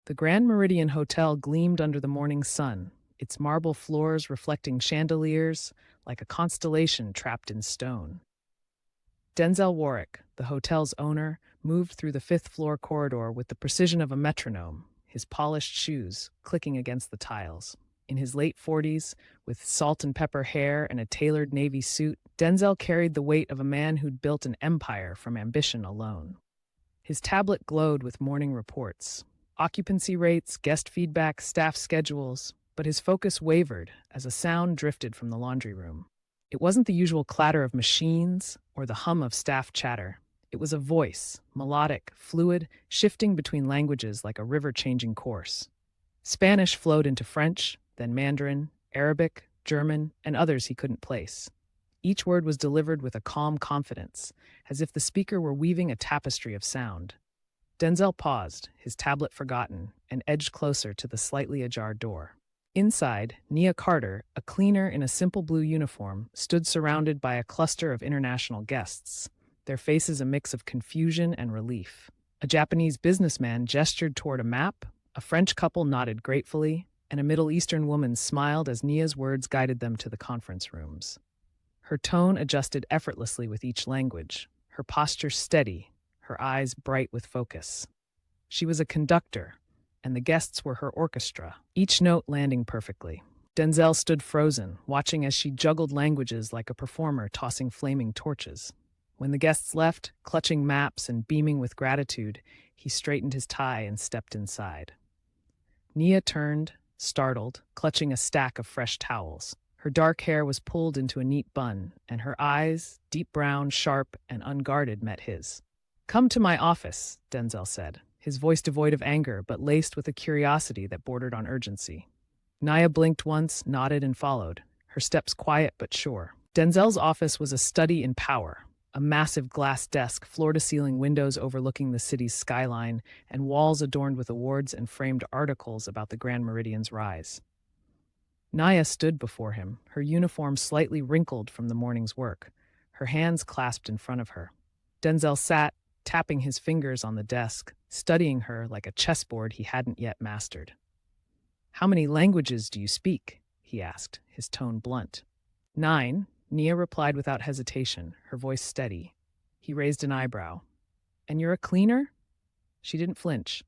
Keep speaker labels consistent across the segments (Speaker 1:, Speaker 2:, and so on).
Speaker 1: The Grand Meridian Hotel gleamed under the morning sun, its marble floors reflecting chandeliers like a constellation trapped in stone. Denzel Warwick, the hotel's owner, moved through the fifth floor corridor with the precision of a metronome, his polished shoes clicking against the tiles. In his late 40s, with salt and pepper hair and a tailored navy suit, Denzel carried the weight of a man who'd built an empire from ambition alone. His tablet glowed with morning reports, occupancy rates, guest feedback, staff schedules, but his focus wavered as a sound drifted from the laundry room. It wasn't the usual clatter of machines or the hum of staff chatter. It was a voice, melodic, fluid, shifting between languages like a river changing course. Spanish flowed into French, then Mandarin, Arabic, German, and others he couldn't place. Each word was delivered with a calm confidence, as if the speaker were weaving a tapestry of sound. Denzel paused, his tablet forgotten, and edged closer to the slightly ajar door. Inside, Nia Carter, a cleaner in a simple blue uniform, stood surrounded by a cluster of international guests, their faces a mix of confusion and relief. A Japanese businessman gestured toward a map, a French couple nodded gratefully, and a Middle Eastern woman smiled as Nia's words guided them to the conference rooms. Her tone adjusted effortlessly with each language, her posture steady, her eyes bright with focus. She was a conductor, and the guests were her orchestra, each note landing perfectly. Denzel stood frozen, watching as she juggled languages like a performer tossing flaming torches. When the guests left, clutching maps and beaming with gratitude, he straightened his tie and stepped inside. Nia turned, startled, clutching a stack of fresh towels. Her dark hair was pulled into a neat bun, and her eyes, deep brown, sharp, and unguarded, met his. "Come to my office," Denzel said, his voice devoid of anger but laced with a curiosity that bordered on urgency. Nia blinked once, nodded, and followed, her steps quiet but sure. Denzel's office was a study in power, a massive glass desk, floor-to-ceiling windows overlooking the city's skyline, and walls adorned with awards and framed articles about the Grand Meridian's rise. Nia stood before him, her uniform slightly wrinkled from the morning's work, her hands clasped in front of her. Denzel sat, tapping his fingers on the desk, studying her like a chessboard he hadn't yet mastered. "How many languages do you speak?" he asked, his tone blunt. "9," Nia replied without hesitation, her voice steady. He raised an eyebrow. "And you're a cleaner?" She didn't flinch.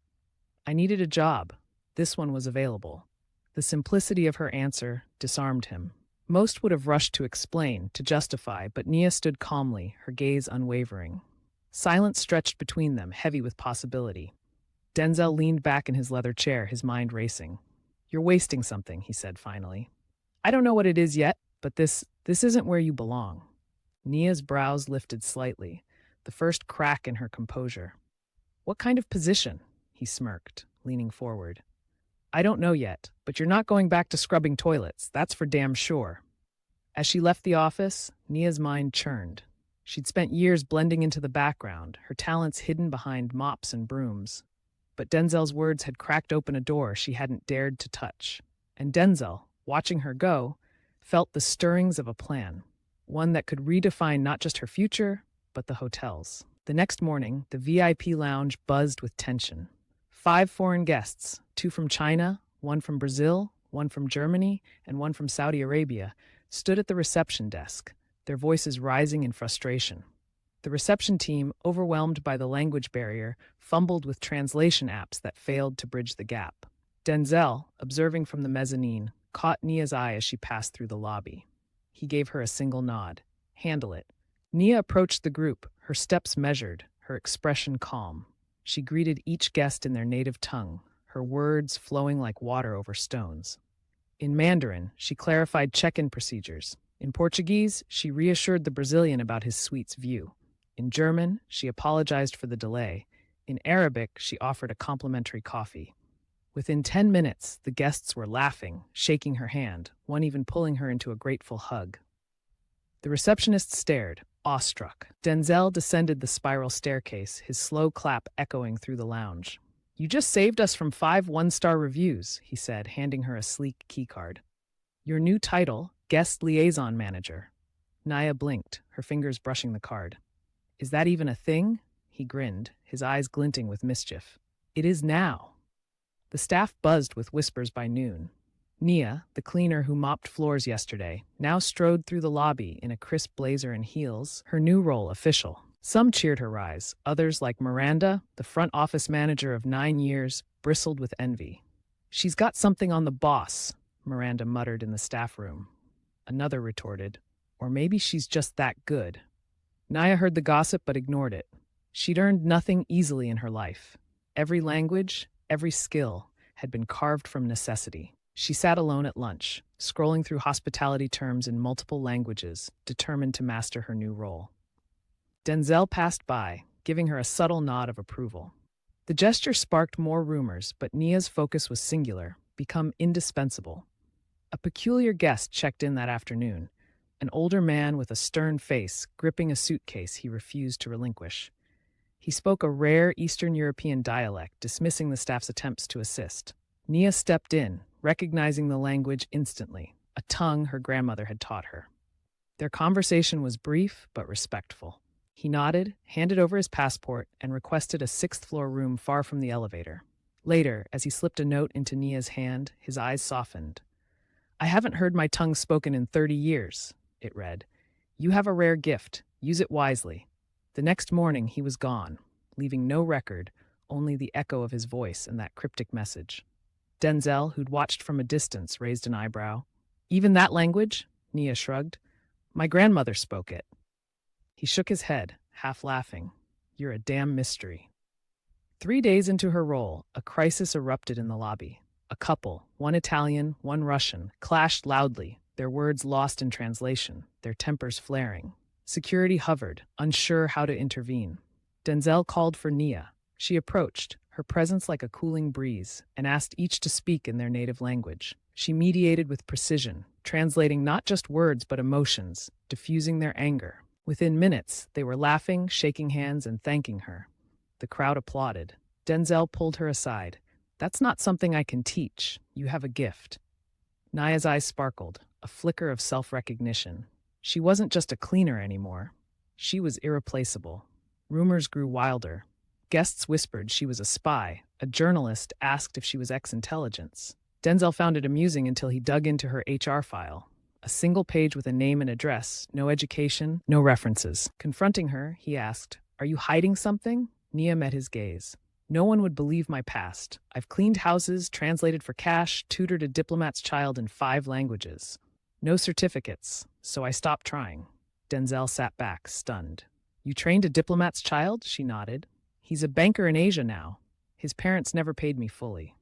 Speaker 1: "I needed a job. This one was available." The simplicity of her answer disarmed him. Most would have rushed to explain, to justify, but Nia stood calmly, her gaze unwavering. Silence stretched between them, heavy with possibility. Denzel leaned back in his leather chair, his mind racing. "You're wasting something," he said finally. "I don't know what it is yet, but this isn't where you belong." Nia's brows lifted slightly, the first crack in her composure. "What kind of position?" he smirked, leaning forward. "I don't know yet, but you're not going back to scrubbing toilets, that's for damn sure." As she left the office, Nia's mind churned. She'd spent years blending into the background, her talents hidden behind mops and brooms. But Denzel's words had cracked open a door she hadn't dared to touch. And Denzel, watching her go, felt the stirrings of a plan, one that could redefine not just her future, but the hotel's. The next morning, the VIP lounge buzzed with tension. 5 foreign guests, 2 from China, 1 from Brazil, 1 from Germany, and 1 from Saudi Arabia, stood at the reception desk, their voices rising in frustration. The reception team, overwhelmed by the language barrier, fumbled with translation apps that failed to bridge the gap. Denzel, observing from the mezzanine, caught Nia's eye as she passed through the lobby. He gave her a single nod. "Handle it." Nia approached the group, her steps measured, her expression calm. She greeted each guest in their native tongue, her words flowing like water over stones. In Mandarin, she clarified check-in procedures. In Portuguese, she reassured the Brazilian about his suite's view. In German, she apologized for the delay. In Arabic, she offered a complimentary coffee. Within 10 minutes, the guests were laughing, shaking her hand, one even pulling her into a grateful hug. The receptionist stared, awestruck. Denzel descended the spiral staircase, his slow clap echoing through the lounge. "You just saved us from 5 one-star reviews," he said, handing her a sleek keycard. "Your new title, Guest Liaison Manager." Nia blinked, her fingers brushing the card. "Is that even a thing?" He grinned, his eyes glinting with mischief. "It is now." The staff buzzed with whispers by noon. Nia, the cleaner who mopped floors yesterday, now strode through the lobby in a crisp blazer and heels, her new role official. Some cheered her rise. Others, like Miranda, the front office manager of 9 years, bristled with envy. "She's got something on the boss," Miranda muttered in the staff room. Another retorted, "Or maybe she's just that good." Nia heard the gossip but ignored it. She'd earned nothing easily in her life. Every language, every skill, had been carved from necessity. She sat alone at lunch, scrolling through hospitality terms in multiple languages, determined to master her new role. Denzel passed by, giving her a subtle nod of approval. The gesture sparked more rumors, but Nia's focus was singular, become indispensable. A peculiar guest checked in that afternoon, an older man with a stern face gripping a suitcase he refused to relinquish. He spoke a rare Eastern European dialect, dismissing the staff's attempts to assist. Nia stepped in, recognizing the language instantly, a tongue her grandmother had taught her. Their conversation was brief but respectful. He nodded, handed over his passport, and requested a sixth-floor room far from the elevator. Later, as he slipped a note into Nia's hand, his eyes softened. "I haven't heard my tongue spoken in 30 years, it read. "You have a rare gift. Use it wisely." The next morning, he was gone, leaving no record, only the echo of his voice and that cryptic message. Denzel, who'd watched from a distance, raised an eyebrow. "Even that language?" Nia shrugged. "My grandmother spoke it." He shook his head, half laughing. "You're a damn mystery." 3 days into her role, a crisis erupted in the lobby. A couple, one Italian, one Russian, clashed loudly, their words lost in translation, their tempers flaring. Security hovered, unsure how to intervene. Denzel called for Nia. She approached, her presence like a cooling breeze, and asked each to speak in their native language. She mediated with precision, translating not just words but emotions, diffusing their anger. Within minutes, they were laughing, shaking hands, and thanking her. The crowd applauded. Denzel pulled her aside. "That's not something I can teach. You have a gift." Nia's eyes sparkled, a flicker of self-recognition. She wasn't just a cleaner anymore. She was irreplaceable. Rumors grew wilder. Guests whispered she was a spy. A journalist asked if she was ex-intelligence. Denzel found it amusing until he dug into her HR file. A single page with a name and address, no education, no references. Confronting her, he asked, "Are you hiding something?" Nia met his gaze. "No one would believe my past. I've cleaned houses, translated for cash, tutored a diplomat's child in 5 languages. No certificates, so I stopped trying." Denzel sat back, stunned. "You trained a diplomat's child?" She nodded. "He's a banker in Asia now. His parents never paid me fully."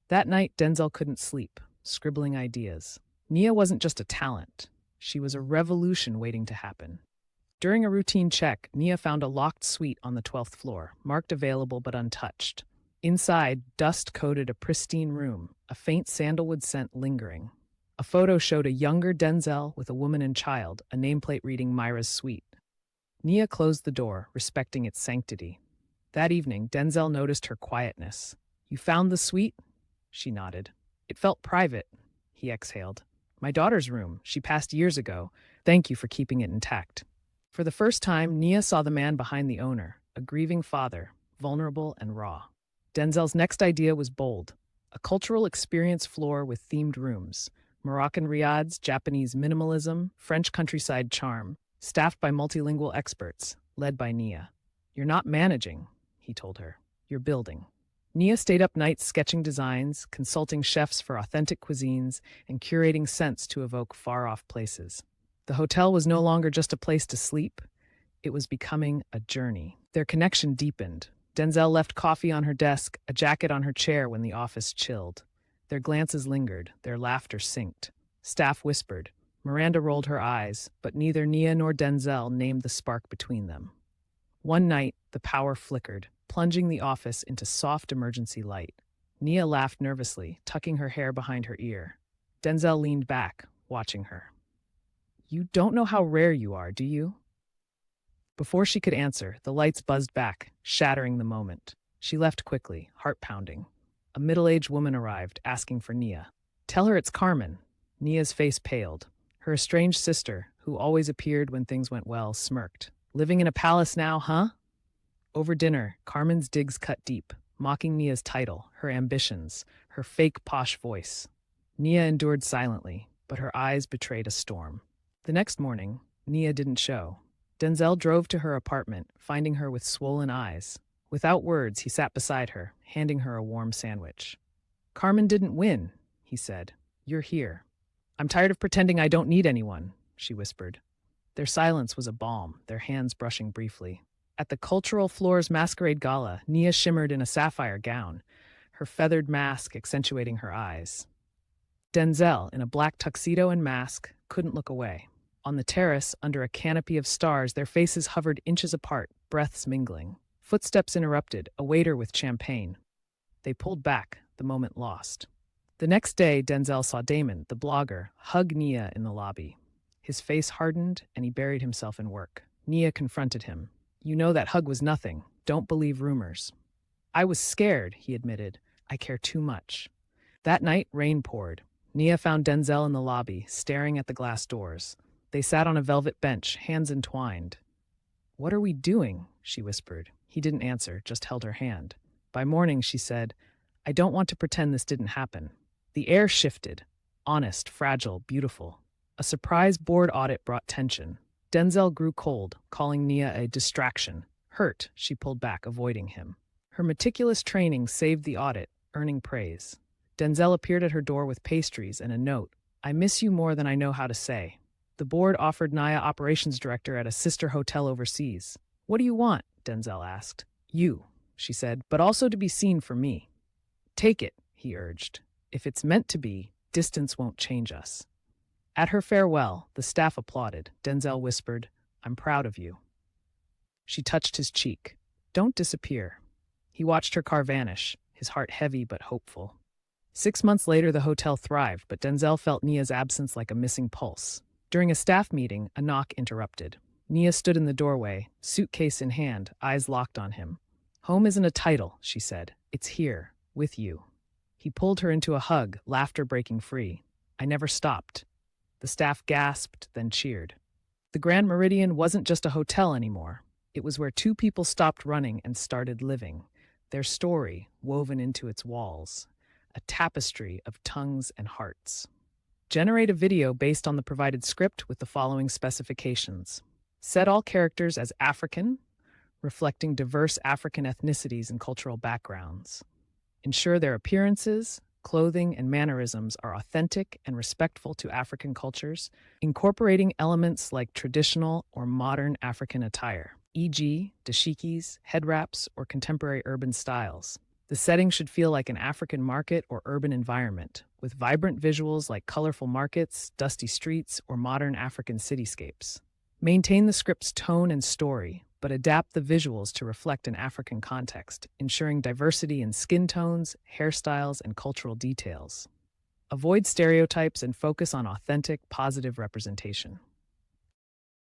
Speaker 1: That night, Denzel couldn't sleep, scribbling ideas. Nia wasn't just a talent. She was a revolution waiting to happen. During a routine check, Nia found a locked suite on the 12th floor, marked available but untouched. Inside, dust coated a pristine room, a faint sandalwood scent lingering. A photo showed a younger Denzel with a woman and child, a nameplate reading Myra's suite. Nia closed the door, respecting its sanctity. That evening, Denzel noticed her quietness. "You found the suite?" She nodded. "It felt private," he exhaled. "My daughter's room. She passed years ago. Thank you for keeping it intact." For the first time, Nia saw the man behind the owner, a grieving father, vulnerable and raw. Denzel's next idea was bold. A cultural experience floor with themed rooms. Moroccan riads, Japanese minimalism, French countryside charm, staffed by multilingual experts, led by Nia. "You're not managing," he told her. "You're building." Nia stayed up nights sketching designs, consulting chefs for authentic cuisines, and curating scents to evoke far-off places. The hotel was no longer just a place to sleep. It was becoming a journey. Their connection deepened. Denzel left coffee on her desk, a jacket on her chair when the office chilled. Their glances lingered, their laughter synced. Staff whispered. Miranda rolled her eyes, but neither Nia nor Denzel named the spark between them. One night, the power flickered, plunging the office into soft emergency light. Nia laughed nervously, tucking her hair behind her ear. Denzel leaned back, watching her. "You don't know how rare you are, do you?" Before she could answer, the lights buzzed back, shattering the moment. She left quickly, heart pounding. A middle-aged woman arrived, asking for Nia. "Tell her it's Carmen." Nia's face paled. Her estranged sister, who always appeared when things went well, smirked. "Living in a palace now, huh?" Over dinner, Carmen's digs cut deep, mocking Nia's title, her ambitions, her fake posh voice. Nia endured silently, but her eyes betrayed a storm. The next morning, Nia didn't show. Denzel drove to her apartment, finding her with swollen eyes. Without words, he sat beside her, handing her a warm sandwich. "Carmen didn't win," he said. "You're here." "I'm tired of pretending I don't need anyone," she whispered. Their silence was a balm, their hands brushing briefly. At the Cultural Floors Masquerade Gala, Nia shimmered in a sapphire gown, her feathered mask accentuating her eyes. Denzel, in a black tuxedo and mask, couldn't look away. On the terrace, under a canopy of stars, their faces hovered inches apart, breaths mingling. Footsteps interrupted, a waiter with champagne. They pulled back, the moment lost. The next day, Denzel saw Damon, the blogger, hug Nia in the lobby. His face hardened, and he buried himself in work. Nia confronted him. "You know that hug was nothing. Don't believe rumors." "I was scared," he admitted. "I care too much." That night, rain poured. Nia found Denzel in the lobby, staring at the glass doors. They sat on a velvet bench, hands entwined. "What are we doing?" she whispered. He didn't answer, just held her hand. By morning, she said, "I don't want to pretend this didn't happen." The air shifted. Honest, fragile, beautiful. A surprise board audit brought tension. Denzel grew cold, calling Nia a distraction. Hurt, she pulled back, avoiding him. Her meticulous training saved the audit, earning praise. Denzel appeared at her door with pastries and a note. "I miss you more than I know how to say." The board offered Nia operations director at a sister hotel overseas. "What do you want?" Denzel asked. "You," she said, "but also to be seen for me." "Take it," he urged. "If it's meant to be, distance won't change us." At her farewell, the staff applauded. Denzel whispered, "I'm proud of you." She touched his cheek. "Don't disappear." He watched her car vanish, his heart heavy but hopeful. 6 months later, the hotel thrived, but Denzel felt Nia's absence like a missing pulse. During a staff meeting, a knock interrupted. Nia stood in the doorway, suitcase in hand, eyes locked on him. "Home isn't a title," she said. "It's here, with you." He pulled her into a hug, laughter breaking free. "I never stopped." The staff gasped, then cheered. The Grand Meridian wasn't just a hotel anymore. It was where two people stopped running and started living, their story woven into its walls, a tapestry of tongues and hearts. Generate a video based on the provided script with the following specifications. Set all characters as African, reflecting diverse African ethnicities and cultural backgrounds. Ensure their appearances, clothing, and mannerisms are authentic and respectful to African cultures, incorporating elements like traditional or modern African attire, e.g., dashikis, head wraps, or contemporary urban styles. The setting should feel like an African market or urban environment, with vibrant visuals like colorful markets, dusty streets, or modern African cityscapes. Maintain the script's tone and story, but adapt the visuals to reflect an African context, ensuring diversity in skin tones, hairstyles, and cultural details. Avoid stereotypes and focus on authentic, positive representation.